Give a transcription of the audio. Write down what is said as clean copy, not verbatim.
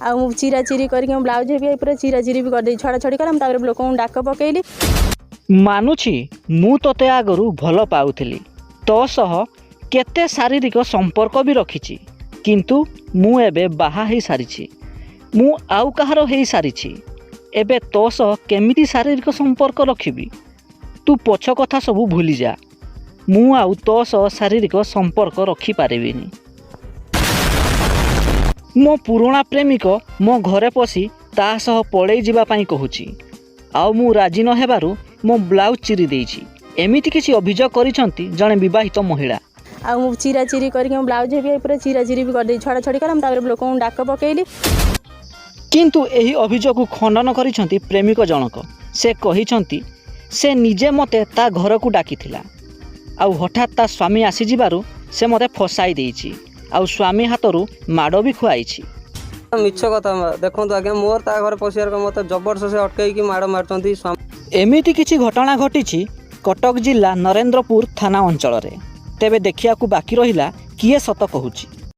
आ चिरा चिरी करके ब्लाउज भी पूरा चिरा चिरी भी कर छड़ा छड़ी करा तापर लोक डाक पकईली। मानुछि मु तोते आगरू भल पाउथिली तो सह केते शारीरिक संपर्क भी रखिछि किंतु मु एबे बाहा हेई सारिछि मु आउ कहार हेई सारिछि एबे तो सह केमिति शारीरिक संपर्क रखिबी तू पछ कथा सबू भूली जा मु आउ तो सह शारीरिक संपर्क रखि पारिबिनी। मो पुराणा प्रेमिक मो घरे पशि ता सह पळेई जिबा पई कहूछि आउ मु राजी न हेबारु मो ब्लाउज चिरी देइछि एमिति किछि अभियोग करिसंती जणे विवाहित महिला। आ चिरा चिरी करके ब्लाउज भी पूरा चिरा चिरी भी कर छड़ा छड़ी करा तापर लोक डाक पकईली। किंतु एही अभियोग को खंडन करिसंती प्रेमिक जनक से कहिसंती से निजे मते ता घर को डाकिथिला आउ हठात ता स्वामी आसी जिबारु से मते फसाई देइछि आउ स्वामी हातरू माड़ भी खुआइछि। मिछ कथा देखो आज्ञा मोर ता घर पशियार मत जबरदस्त से अटकई माड़ मारचंती। एमिति किछि घटना घटिछि कटक जिला नरेंद्रपुर थाना अंचल रे। तेबे देखिया को बाकी रहिला किए सत कहूछि।